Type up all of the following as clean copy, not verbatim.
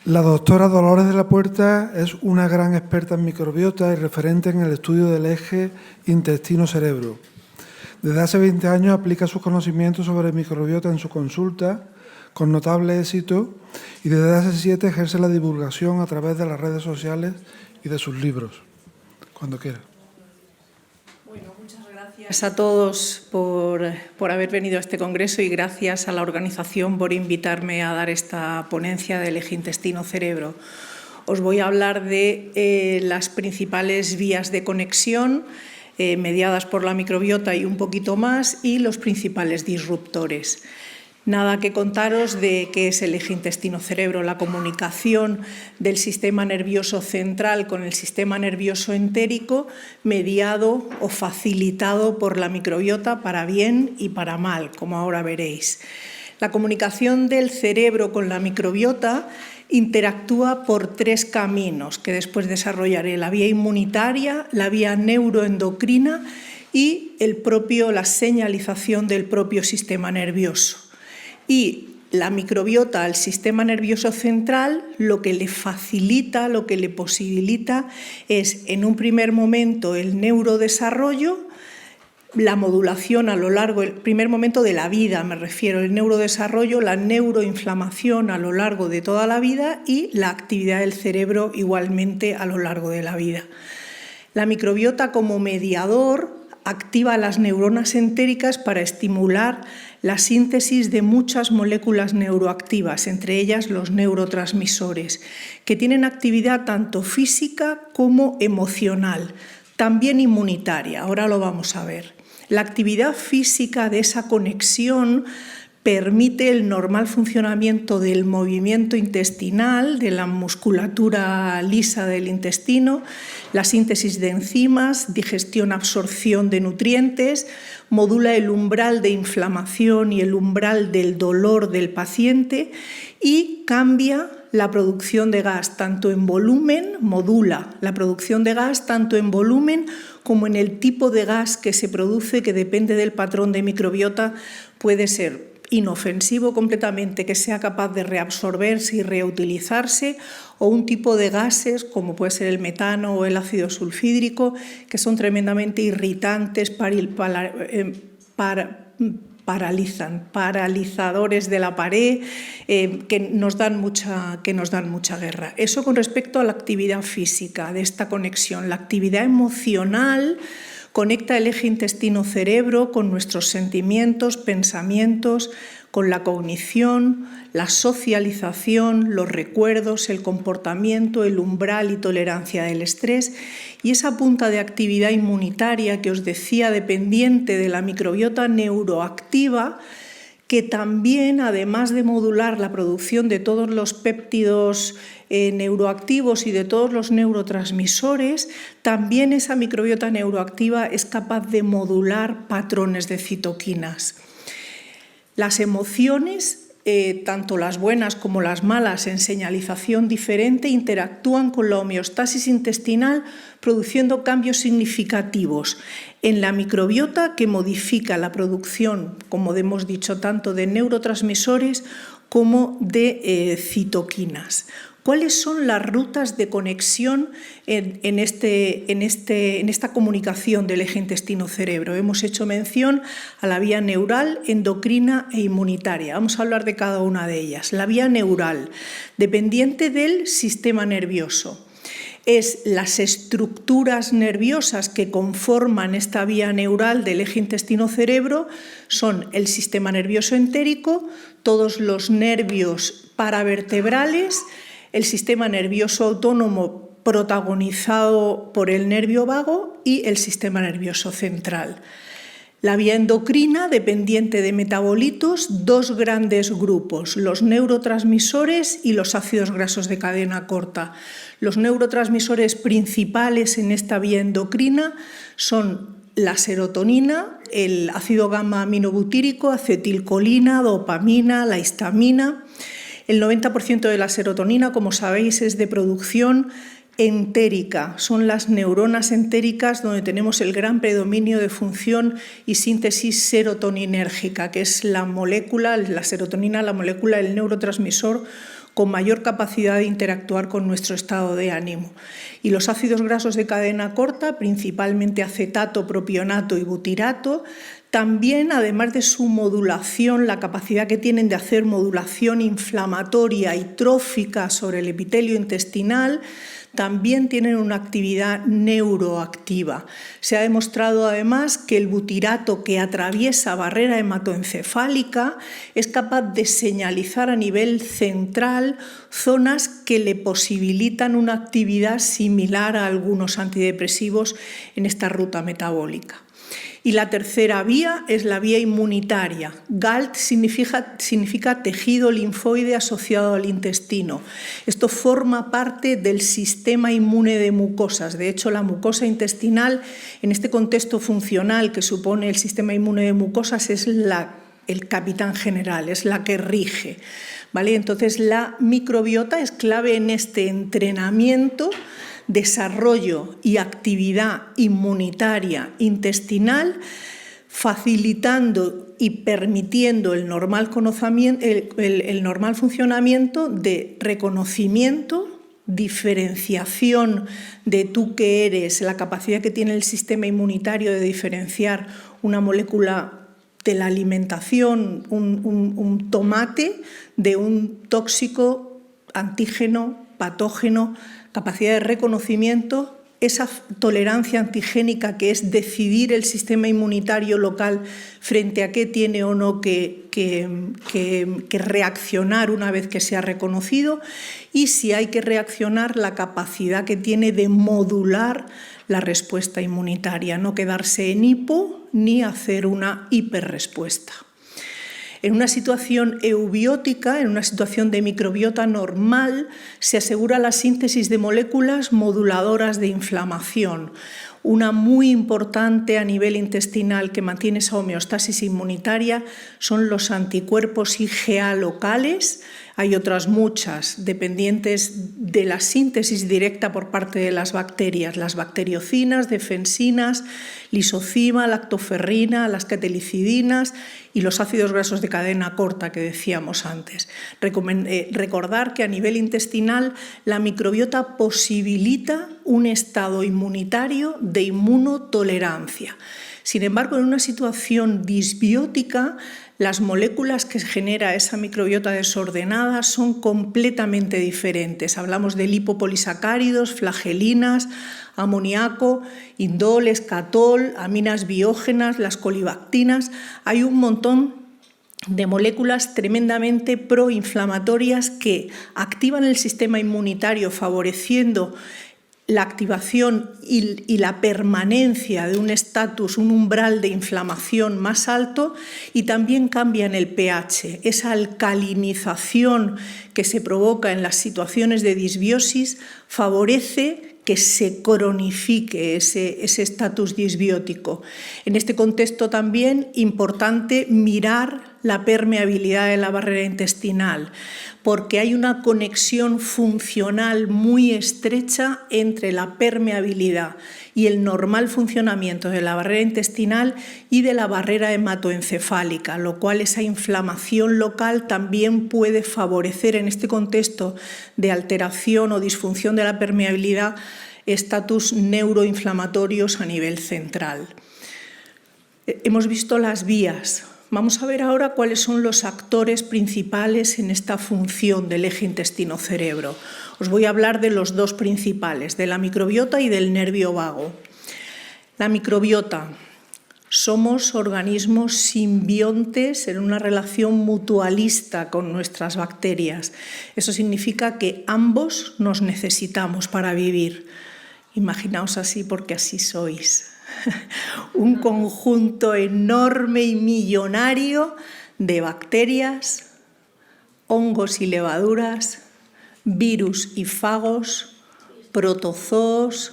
La doctora Dolores de la Puerta es una gran experta en microbiota y referente en el estudio del eje intestino-cerebro. Desde hace 20 años aplica sus conocimientos sobre microbiota en su consulta, con notable éxito, y desde hace 7 ejerce la divulgación a través de las redes sociales y de sus libros. Cuando quiera. Bueno, muchas gracias a todos por haber venido a este congreso y gracias a la organización por invitarme a dar esta ponencia del eje intestino-cerebro. Os voy a hablar de las principales vías de conexión mediadas por la microbiota y un poquito más, y los principales disruptores. Nada que contaros de qué es el eje intestino-cerebro, la comunicación del sistema nervioso central con el sistema nervioso entérico, mediado o facilitado por la microbiota para bien y para mal, como ahora veréis. La comunicación del cerebro con la microbiota interactúa por 3 caminos que después desarrollaré: la vía inmunitaria, la vía neuroendocrina y la señalización del propio sistema nervioso. Y la microbiota al sistema nervioso central lo que le facilita, lo que le posibilita es, en un primer momento, el neurodesarrollo, la modulación a lo largo, el primer momento de la vida, me refiero, el neurodesarrollo, la neuroinflamación a lo largo de toda la vida y la actividad del cerebro igualmente a lo largo de la vida. La microbiota como mediador activa las neuronas entéricas para estimular la síntesis de muchas moléculas neuroactivas, entre ellas los neurotransmisores, que tienen actividad tanto física como emocional, también inmunitaria. Ahora lo vamos a ver. La actividad física de esa conexión permite el normal funcionamiento del movimiento intestinal, de la musculatura lisa del intestino, la síntesis de enzimas, digestión, absorción de nutrientes, modula el umbral de inflamación y el umbral del dolor del paciente y cambia la producción de gas tanto en volumen, modula la producción de gas tanto en volumen como en el tipo de gas que se produce, que depende del patrón de microbiota, puede ser inofensivo completamente, que sea capaz de reabsorberse y reutilizarse, o un tipo de gases como puede ser el metano o el ácido sulfídrico, que son tremendamente irritantes, paralizadores de la pared, que nos dan mucha guerra. Eso con respecto a la actividad física de esta conexión. La actividad emocional conecta el eje intestino-cerebro con nuestros sentimientos, pensamientos, con la cognición, la socialización, los recuerdos, el comportamiento, el umbral y tolerancia del estrés, y esa punta de actividad inmunitaria que os decía, dependiente de la microbiota neuroactiva, que también, además de modular la producción de todos los péptidos neuroactivos y de todos los neurotransmisores, también esa microbiota neuroactiva es capaz de modular patrones de citoquinas. Las emociones, tanto las buenas como las malas, en señalización diferente, interactúan con la homeostasis intestinal, produciendo cambios significativos en la microbiota que modifica la producción, como hemos dicho, tanto de neurotransmisores como de citoquinas. ¿Cuáles son las rutas de conexión en esta comunicación del eje intestino-cerebro? Hemos hecho mención a la vía neural, endocrina e inmunitaria. Vamos a hablar de cada una de ellas. La vía neural, dependiente del sistema nervioso. Es las estructuras nerviosas que conforman esta vía neural del eje intestino-cerebro, son el sistema nervioso entérico, todos los nervios paravertebrales, el sistema nervioso autónomo protagonizado por el nervio vago y el sistema nervioso central. La vía endocrina, dependiente de metabolitos, 2 grandes grupos, los neurotransmisores y los ácidos grasos de cadena corta. Los neurotransmisores principales en esta vía endocrina son la serotonina, el ácido gamma aminobutírico, acetilcolina, dopamina, la histamina. El 90% de la serotonina, como sabéis, es de producción entérica. Son las neuronas entéricas donde tenemos el gran predominio de función y síntesis serotoninérgica, que es la serotonina, la molécula del neurotransmisor con mayor capacidad de interactuar con nuestro estado de ánimo. Y los ácidos grasos de cadena corta, principalmente acetato, propionato y butirato, también, además de su modulación, la capacidad que tienen de hacer modulación inflamatoria y trófica sobre el epitelio intestinal, también tienen una actividad neuroactiva. Se ha demostrado además que el butirato, que atraviesa barrera hematoencefálica, es capaz de señalizar a nivel central zonas que le posibilitan una actividad similar a algunos antidepresivos en esta ruta metabólica. Y la tercera vía es la vía inmunitaria. GALT significa tejido linfoide asociado al intestino. Esto forma parte del sistema inmune de mucosas. De hecho, la mucosa intestinal, en este contexto funcional que supone el sistema inmune de mucosas, es el capitán general, es la que rige, ¿vale? Entonces, la microbiota es clave en este entrenamiento, desarrollo y actividad inmunitaria intestinal, facilitando y permitiendo el normal funcionamiento de reconocimiento, diferenciación de tú qué eres, la capacidad que tiene el sistema inmunitario de diferenciar una molécula de la alimentación, un tomate, de un tóxico, antígeno, patógeno, capacidad de reconocimiento, esa tolerancia antigénica que es decidir el sistema inmunitario local frente a qué tiene o no que reaccionar una vez que se ha reconocido, y si hay que reaccionar, la capacidad que tiene de modular la respuesta inmunitaria, no quedarse en hipo ni hacer una hiperrespuesta. En una situación eubiótica, en una situación de microbiota normal, se asegura la síntesis de moléculas moduladoras de inflamación. Una muy importante a nivel intestinal que mantiene esa homeostasis inmunitaria son los anticuerpos IgA locales. Hay otras muchas dependientes de la síntesis directa por parte de las bacterias, las bacteriocinas, defensinas, lisocima, lactoferrina, las catelicidinas y los ácidos grasos de cadena corta que decíamos antes. Recordar que a nivel intestinal la microbiota posibilita un estado inmunitario de inmunotolerancia. Sin embargo, en una situación disbiótica, las moléculas que genera esa microbiota desordenada son completamente diferentes. Hablamos de lipopolisacáridos, flagelinas, amoníaco, indol, escatol, aminas biógenas, las colibactinas. Hay un montón de moléculas tremendamente proinflamatorias que activan el sistema inmunitario, favoreciendo la activación y la permanencia de un estatus, un umbral de inflamación más alto, y también cambian el pH. Esa alcalinización que se provoca en las situaciones de disbiosis favorece que se cronifique ese estatus disbiótico. En este contexto también importante mirar la permeabilidad de la barrera intestinal, porque hay una conexión funcional muy estrecha entre la permeabilidad y el normal funcionamiento de la barrera intestinal y de la barrera hematoencefálica, lo cual esa inflamación local también puede favorecer en este contexto de alteración o disfunción de la permeabilidad estatus neuroinflamatorios a nivel central. Hemos visto las vías. Vamos a ver ahora cuáles son los actores principales en esta función del eje intestino-cerebro. Os voy a hablar de los dos principales, de la microbiota y del nervio vago. La microbiota. Somos organismos simbiontes en una relación mutualista con nuestras bacterias. Eso significa que ambos nos necesitamos para vivir. Imaginaos así porque así sois. Un conjunto enorme y millonario de bacterias, hongos y levaduras, virus y fagos, protozoos,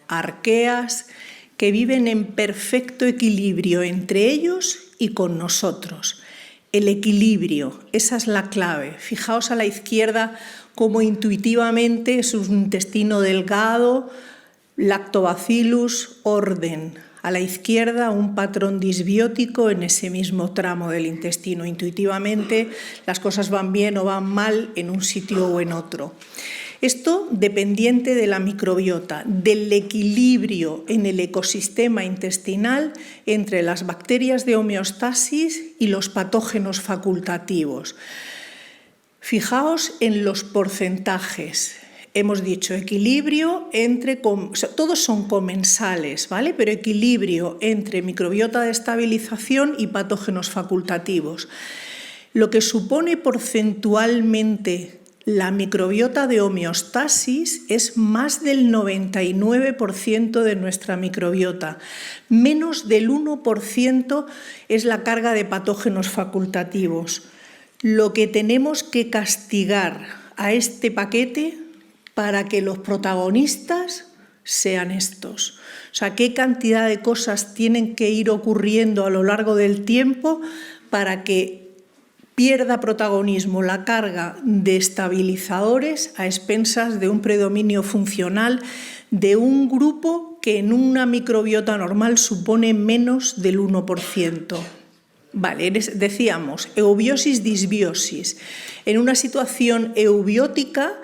arqueas, que viven en perfecto equilibrio entre ellos y con nosotros. El equilibrio, esa es la clave. Fijaos a la izquierda como intuitivamente es un intestino delgado, lactobacillus, orden. A la izquierda, un patrón disbiótico en ese mismo tramo del intestino. Intuitivamente, las cosas van bien o van mal en un sitio o en otro. Esto dependiente de la microbiota, del equilibrio en el ecosistema intestinal entre las bacterias de homeostasis y los patógenos facultativos. Fijaos en los porcentajes. Hemos dicho equilibrio entre, todos son comensales, ¿vale? Pero equilibrio entre microbiota de estabilización y patógenos facultativos. Lo que supone porcentualmente la microbiota de homeostasis es más del 99% de nuestra microbiota. Menos del 1% es la carga de patógenos facultativos. Lo que tenemos que castigar a este paquete para que los protagonistas sean estos. O sea, qué cantidad de cosas tienen que ir ocurriendo a lo largo del tiempo para que pierda protagonismo la carga de estabilizadores a expensas de un predominio funcional de un grupo que en una microbiota normal supone menos del 1%. Vale, decíamos, eubiosis, disbiosis. En una situación eubiótica,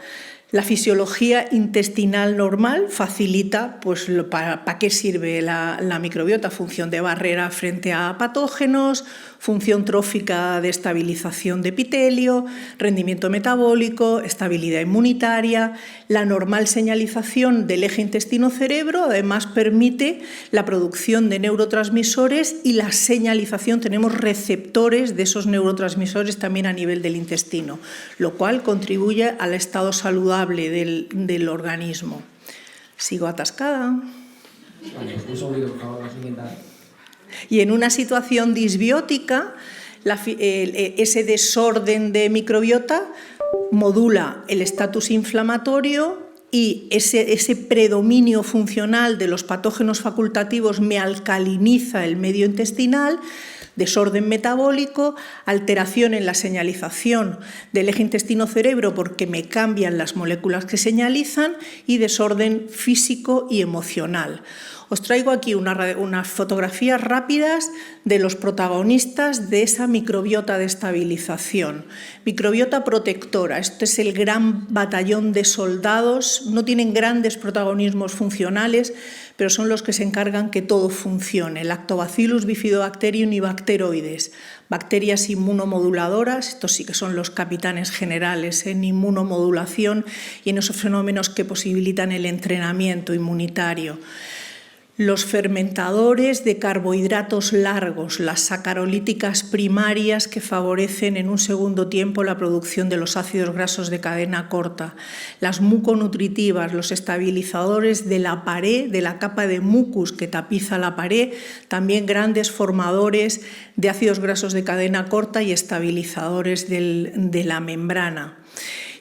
la fisiología intestinal normal facilita, pues, ¿para qué sirve la microbiota? Función de barrera frente a patógenos, función trófica de estabilización de epitelio, rendimiento metabólico, estabilidad inmunitaria. La normal señalización del eje intestino-cerebro además permite la producción de neurotransmisores y la señalización, tenemos receptores de esos neurotransmisores también a nivel del intestino, lo cual contribuye al estado saludable del organismo. Sigo atascada. Vale, un segundo, por favor, la siguiente. Y en una situación disbiótica, ese desorden de microbiota modula el estatus inflamatorio y ese predominio funcional de los patógenos facultativos me alcaliniza el medio intestinal, desorden metabólico, alteración en la señalización del eje intestino-cerebro porque me cambian las moléculas que señalizan y desorden físico y emocional. Os traigo aquí unas fotografías rápidas de los protagonistas de esa microbiota de estabilización. Microbiota protectora, este es el gran batallón de soldados, no tienen grandes protagonismos funcionales, pero son los que se encargan que todo funcione. Lactobacillus, bifidobacterium y bacteroides. Bacterias inmunomoduladoras, estos sí que son los capitanes generales en inmunomodulación y en esos fenómenos que posibilitan el entrenamiento inmunitario. Los fermentadores de carbohidratos largos, las sacarolíticas primarias que favorecen en un segundo tiempo la producción de los ácidos grasos de cadena corta, las muconutritivas, los estabilizadores de la pared, de la capa de mucus que tapiza la pared, también grandes formadores de ácidos grasos de cadena corta y estabilizadores de la membrana.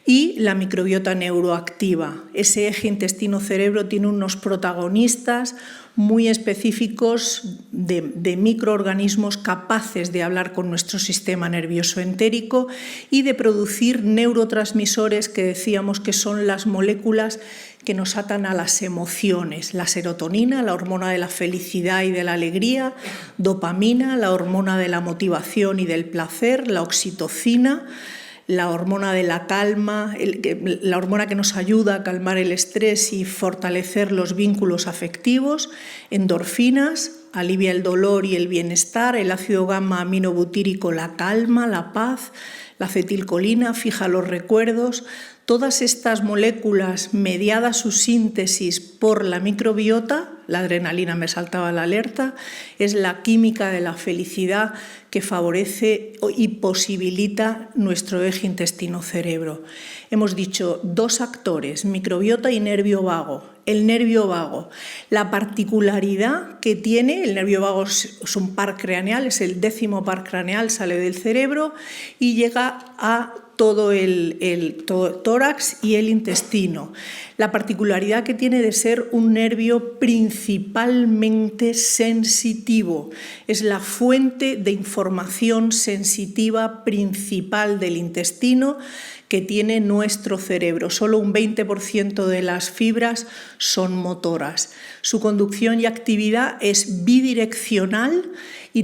Y la microbiota neuroactiva. Ese eje intestino-cerebro tiene unos protagonistas muy específicos de microorganismos capaces de hablar con nuestro sistema nervioso entérico y de producir neurotransmisores que decíamos que son las moléculas que nos atan a las emociones. La serotonina, la hormona de la felicidad y de la alegría, dopamina, la hormona de la motivación y del placer, la oxitocina, la hormona de la calma, la hormona que nos ayuda a calmar el estrés y fortalecer los vínculos afectivos, endorfinas, alivia el dolor y el bienestar, el ácido gamma aminobutírico, la calma, la paz, la acetilcolina, fija los recuerdos. Todas estas moléculas mediadas su síntesis por la microbiota, la adrenalina me saltaba la alerta, es la química de la felicidad que favorece y posibilita nuestro eje intestino-cerebro. Hemos dicho dos actores, microbiota y nervio vago. El nervio vago, la particularidad que tiene, el nervio vago es un par craneal, es el 10º par craneal, sale del cerebro y llega a todo el tórax y el intestino. La particularidad que tiene de ser un nervio principal principalmente sensitivo. Es la fuente de información sensitiva principal del intestino que tiene nuestro cerebro. Solo un 20% de las fibras son motoras. Su conducción y actividad es bidireccional y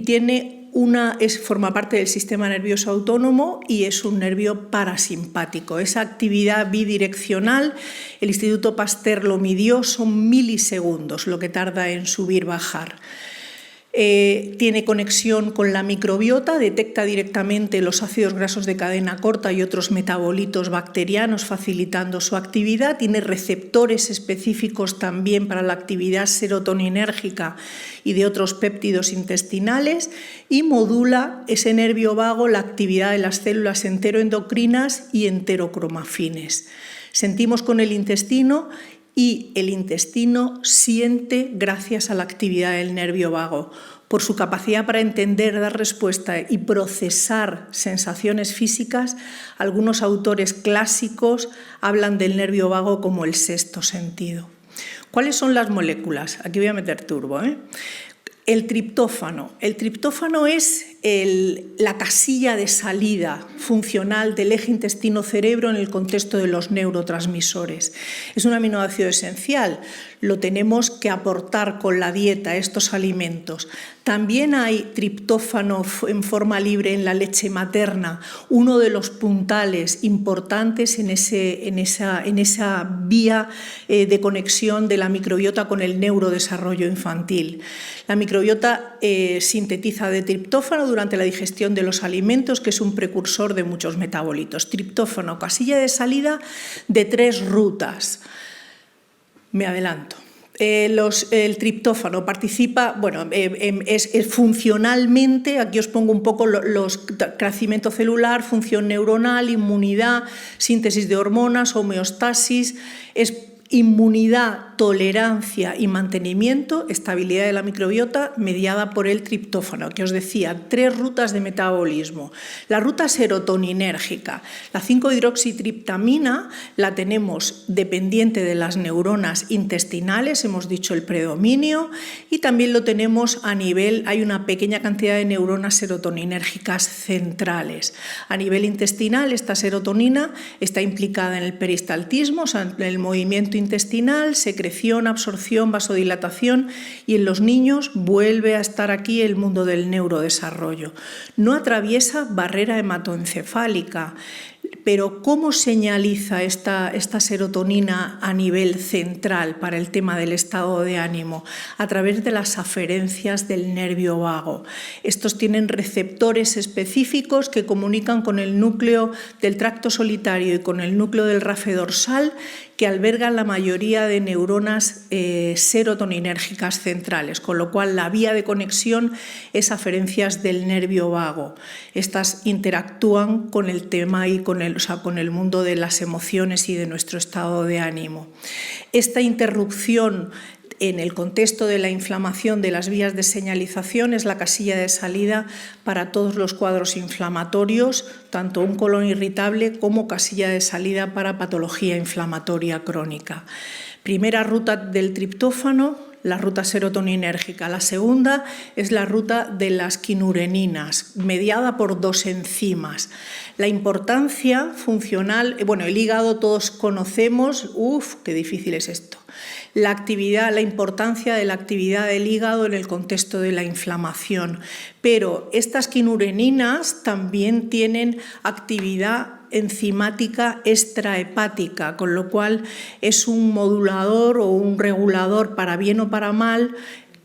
forma parte del sistema nervioso autónomo y es un nervio parasimpático. Esa actividad bidireccional, el Instituto Pasteur lo midió, son milisegundos lo que tarda en subir-bajar. Tiene conexión con la microbiota, detecta directamente los ácidos grasos de cadena corta y otros metabolitos bacterianos facilitando su actividad, tiene receptores específicos también para la actividad serotoninérgica y de otros péptidos intestinales y modula ese nervio vago la actividad de las células enteroendocrinas y enterocromafines. Sentimos con el intestino y el intestino siente gracias a la actividad del nervio vago. Por su capacidad para entender, dar respuesta y procesar sensaciones físicas, algunos autores clásicos hablan del nervio vago como el sexto sentido. ¿Cuáles son las moléculas? Aquí voy a meter turbo, El triptófano. El triptófano es la casilla de salida funcional del eje intestino-cerebro en el contexto de los neurotransmisores. Es un aminoácido esencial, lo tenemos que aportar con la dieta, estos alimentos. También hay triptófano en forma libre en la leche materna, uno de los puntales importantes en esa vía de conexión de la microbiota con el neurodesarrollo infantil. La microbiota sintetiza de triptófano durante la digestión de los alimentos, que es un precursor de muchos metabolitos. Triptófano, casilla de salida de 3 rutas. Me adelanto. El triptófano participa, es funcionalmente, aquí os pongo un poco los crecimiento celular, función neuronal, inmunidad, síntesis de hormonas, homeostasis, es inmunidad, tolerancia y mantenimiento, estabilidad de la microbiota mediada por el triptófano, que os decía, 3 rutas de metabolismo. La ruta serotoninérgica, la 5-hidroxitriptamina la tenemos dependiente de las neuronas intestinales, hemos dicho el predominio, y también lo tenemos a nivel, hay una pequeña cantidad de neuronas serotoninérgicas centrales. A nivel intestinal, esta serotonina está implicada en el peristaltismo, o sea, en el movimiento intestinal, secreción, absorción, vasodilatación, y en los niños vuelve a estar aquí el mundo del neurodesarrollo. No atraviesa barrera hematoencefálica, pero ¿cómo señaliza esta serotonina a nivel central para el tema del estado de ánimo? A través de las aferencias del nervio vago. Estos tienen receptores específicos que comunican con el núcleo del tracto solitario y con el núcleo del rafe dorsal, que albergan la mayoría de neuronas serotoninérgicas centrales, con lo cual la vía de conexión es aferencias del nervio vago. Estas interactúan con el tema y con el mundo de las emociones y de nuestro estado de ánimo. Esta interrupción en el contexto de la inflamación de las vías de señalización es la casilla de salida para todos los cuadros inflamatorios, tanto un colon irritable como casilla de salida para patología inflamatoria crónica. Primera ruta del triptófano, la ruta serotoninérgica. La segunda es la ruta de las quinureninas, mediada por 2 enzimas. La importancia funcional, el hígado todos conocemos, qué difícil es esto. La importancia de la actividad del hígado en el contexto de la inflamación. Pero estas quinureninas también tienen actividad enzimática extrahepática, con lo cual es un modulador o un regulador para bien o para mal,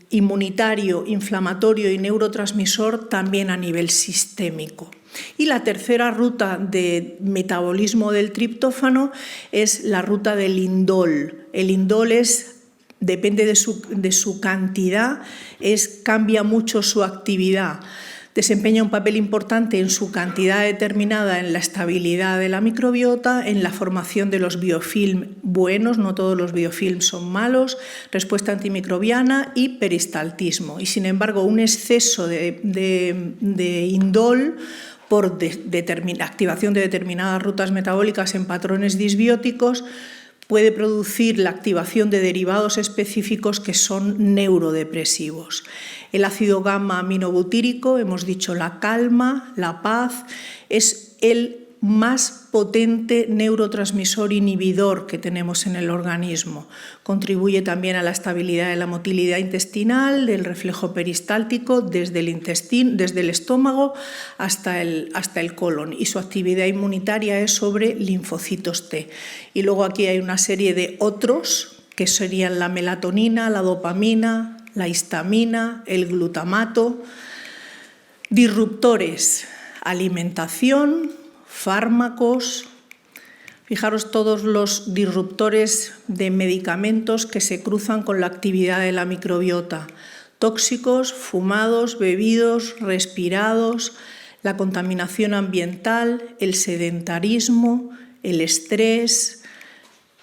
inmunitario, inflamatorio y neurotransmisor también a nivel sistémico. Y la tercera ruta de metabolismo del triptófano es la ruta del indol. El indol depende de su cantidad, cambia mucho su actividad. Desempeña un papel importante en su cantidad determinada en la estabilidad de la microbiota, en la formación de los biofilm buenos, no todos los biofilm son malos, respuesta antimicrobiana y peristaltismo. Y sin embargo, un exceso de indol por activación de determinadas rutas metabólicas en patrones disbióticos puede producir la activación de derivados específicos que son neurodepresivos. El ácido gamma aminobutírico, hemos dicho la calma, la paz, es el más potente neurotransmisor inhibidor que tenemos en el organismo. Contribuye también a la estabilidad de la motilidad intestinal, del reflejo peristáltico, desde el estómago hasta el colon, y su actividad inmunitaria es sobre linfocitos T. Y luego aquí hay una serie de otros, que serían la melatonina, la dopamina, la histamina, el glutamato. Disruptores: alimentación, fármacos. Fijaros todos los disruptores de medicamentos que se cruzan con la actividad de la microbiota. Tóxicos, fumados, bebidos, respirados, la contaminación ambiental, el sedentarismo, el estrés,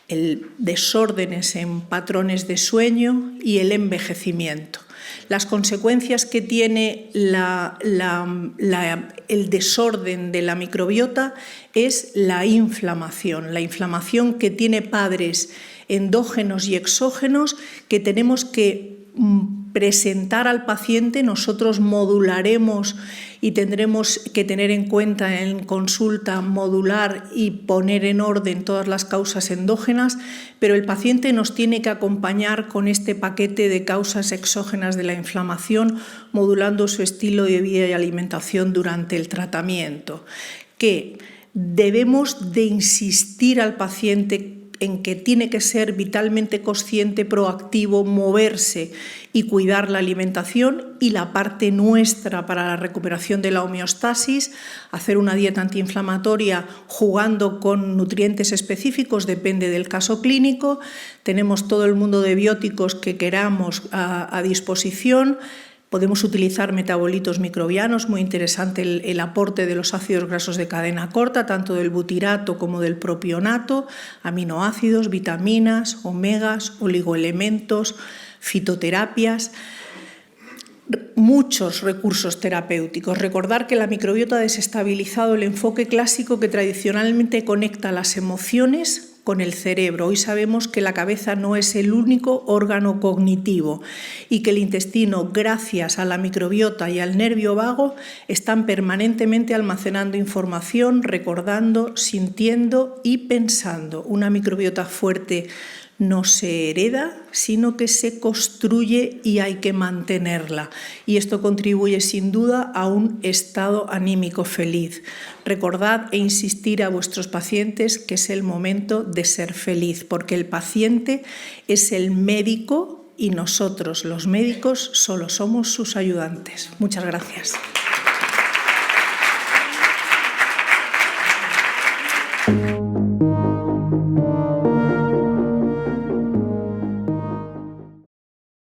el desórdenes en patrones de sueño y el envejecimiento. Las consecuencias que tiene el desorden de la microbiota es la inflamación que tiene padres endógenos y exógenos que tenemos que presentar al paciente. Nosotros modularemos y tendremos que tener en cuenta en consulta, modular y poner en orden todas las causas endógenas, pero el paciente nos tiene que acompañar con este paquete de causas exógenas de la inflamación, modulando su estilo de vida y alimentación durante el tratamiento. Que debemos de insistir al paciente en que tiene que ser vitalmente consciente, proactivo, moverse y cuidar la alimentación, y la parte nuestra para la recuperación de la homeostasis, hacer una dieta antiinflamatoria jugando con nutrientes específicos, depende del caso clínico. Tenemos todo el mundo de bióticos que queramos a disposición. Podemos utilizar metabolitos microbianos, muy interesante el aporte de los ácidos grasos de cadena corta, tanto del butirato como del propionato, aminoácidos, vitaminas, omegas, oligoelementos, fitoterapias, muchos recursos terapéuticos. Recordar que la microbiota ha desestabilizado el enfoque clásico que tradicionalmente conecta las emociones con el cerebro. Hoy sabemos que la cabeza no es el único órgano cognitivo y que el intestino, gracias a la microbiota y al nervio vago, están permanentemente almacenando información, recordando, sintiendo y pensando. Una microbiota fuerte no se hereda, sino que se construye y hay que mantenerla. Y esto contribuye sin duda a un estado anímico feliz. Recordad e insistir a vuestros pacientes que es el momento de ser feliz, porque el paciente es el médico y nosotros, los médicos, solo somos sus ayudantes. Muchas gracias.